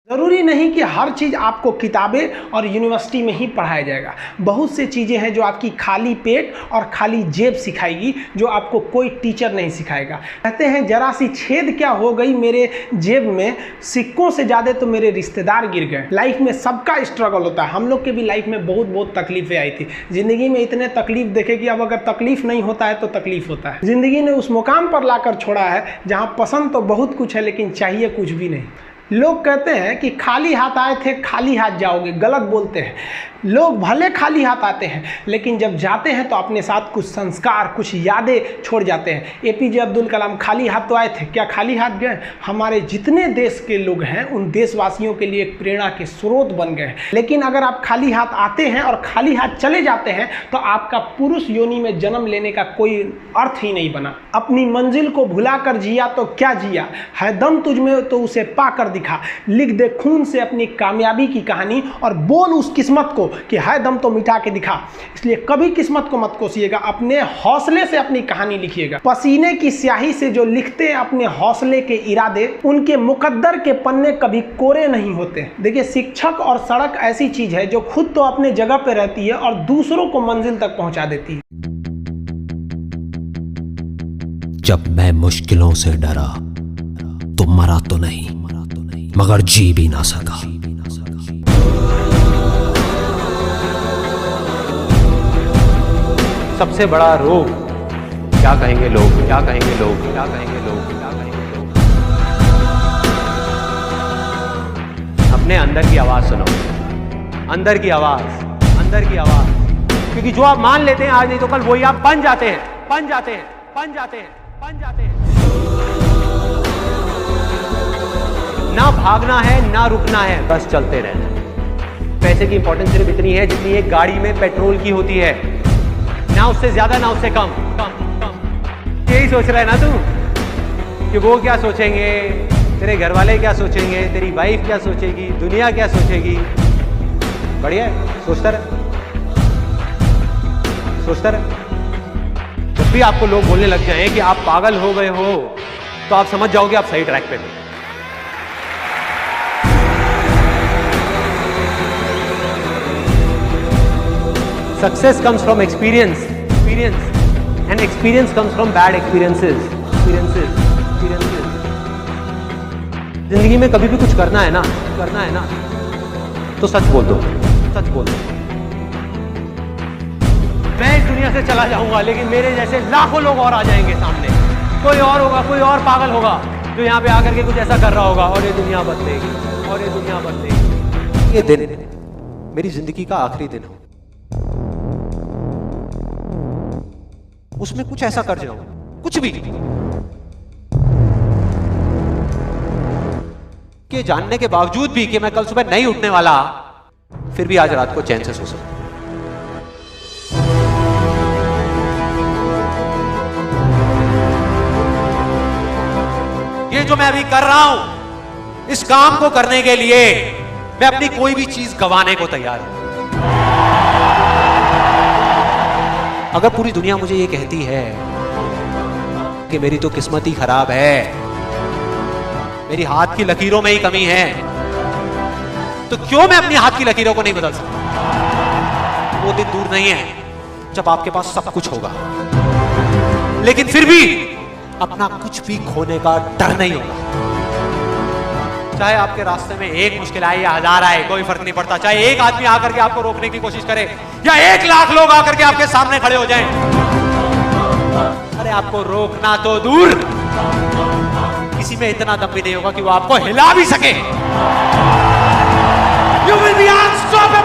ज़रूरी नहीं कि हर चीज़ आपको किताबें और यूनिवर्सिटी में ही पढ़ाया जाएगा। बहुत से चीज़ें हैं जो आपकी खाली पेट और खाली जेब सिखाएगी, जो आपको कोई टीचर नहीं सिखाएगा। कहते हैं जरा सी छेद क्या हो गई मेरे जेब में, सिक्कों से ज़्यादा तो मेरे रिश्तेदार गिर गए। लाइफ में सबका स्ट्रगल होता है। हम लोग के भी लाइफ में बहुत तकलीफें आई थी। ज़िंदगी में इतने तकलीफ देखे कि अब अगर तकलीफ नहीं होता है तो तकलीफ होता है। ज़िंदगी ने उस मुकाम पर लाकर छोड़ा है जहाँ पसंद तो बहुत कुछ है लेकिन चाहिए कुछ भी नहीं। लोग कहते हैं कि खाली हाथ आए थे खाली हाथ जाओगे, गलत बोलते हैं। लोग भले खाली हाथ आते हैं लेकिन जब जाते हैं तो अपने साथ कुछ संस्कार, कुछ यादें छोड़ जाते हैं। एपीजे अब्दुल कलाम खाली हाथ तो आए थे, क्या खाली हाथ गए? हमारे जितने देश के लोग हैं उन देशवासियों के लिए एक प्रेरणा के स्रोत बन गए हैं। लेकिन अगर आप खाली हाथ आते हैं और खाली हाथ चले जाते हैं तो आपका पुरुष योनि में जन्म लेने का कोई अर्थ ही नहीं बना। अपनी मंजिल को भुलाकर जिया तो क्या जिया, है दम तुझ में तो उसे पाकर दिखा। लिख दे खून से अपनी कामयाबी की कहानी और बोल उस किस्मत को कि है दम तो मिटा के दिखा। इसलिए कभी किस्मत को मत कोसिएगा, अपने हौसले से अपनी कहानी लिखिएगा। पसीने की स्याही से जो लिखते हैं अपने हौसले के इरादे, उनके मुकद्दर के पन्ने कभी कोरे नहीं होते। देखिए, शिक्षक और सड़क ऐसी चीज है जो खुद तो अपने जगह पे रहती है और दूसरों को मंजिल तक पहुंचा देती है। जब मैं मुश्किलों से डरा तो मरा तो नहीं मगर जी भी ना सका। सबसे बड़ा रोग क्या कहेंगे लोग, क्या कहेंगे लोग, क्या कहेंगे लोग, क्या कहेंगे लोग। अपने अंदर की आवाज सुनो, अंदर की आवाज, अंदर की आवाज। क्योंकि जो आप मान लेते हैं आज नहीं तो कल वही आप बन जाते हैं, बन जाते हैं, बन जाते हैं, बन जाते हैं। ना भागना है ना रुकना है, बस चलते रहना है। पैसे की इंपॉर्टेंस सिर्फ इतनी है जितनी एक गाड़ी में पेट्रोल की होती है, ना उससे ज्यादा ना उससे कम। यही सोच रहा है ना तू कि वो क्या सोचेंगे, तेरे घर वाले क्या सोचेंगे, तेरी वाइफ क्या सोचेगी, दुनिया क्या सोचेगी। बढ़िया है, सोचता रहे, सोचता रहे। जब भी आपको लोग बोलने लग जाएं कि आप पागल हो गए हो तो आप समझ जाओगे आप सही ट्रैक पे हो। Success comes from experience, and experience comes from bad experiences. जिंदगी में कभी भी कुछ करना है ना, तो सच बोल दो, सच बोल दो। मैं इस दुनिया से चला जाऊंगा लेकिन मेरे जैसे लाखों लोग और आ जाएंगे सामने। कोई और होगा, कोई और पागल होगा जो यहाँ पे आकर के कुछ ऐसा कर रहा होगा और ये दुनिया बदलेगी, और ये दुनिया बदलेगी। ये दिन मेरी जिंदगी का आखिरी दिन हो, उसमें कुछ ऐसा कर जाऊं, कुछ भी कि जानने के बावजूद भी कि मैं कल सुबह नहीं उठने वाला, फिर भी आज रात को चैन से सो सकूं। ये जो मैं अभी कर रहा हूं, इस काम को करने के लिए मैं अपनी कोई भी चीज गंवाने को तैयार हूं। अगर पूरी दुनिया मुझे ये कहती है कि मेरी तो किस्मत ही खराब है, मेरी हाथ की लकीरों में ही कमी है, तो क्यों मैं अपनी हाथ की लकीरों को नहीं बदल सकता? वो दिन दूर नहीं है जब आपके पास सब कुछ होगा लेकिन फिर भी अपना कुछ भी खोने का डर नहीं होगा। चाहे आपके रास्ते में एक मुश्किल आए या हजार आए, कोई फर्क नहीं पड़ता। चाहे एक आदमी आकर के आपको रोकने की कोशिश करे या 1 लाख लोग आकर के आपके सामने खड़े हो जाएं, अरे आपको रोकना तो दूर, किसी में इतना दम भी नहीं होगा कि वो आपको हिला भी सके। You will be unstoppable.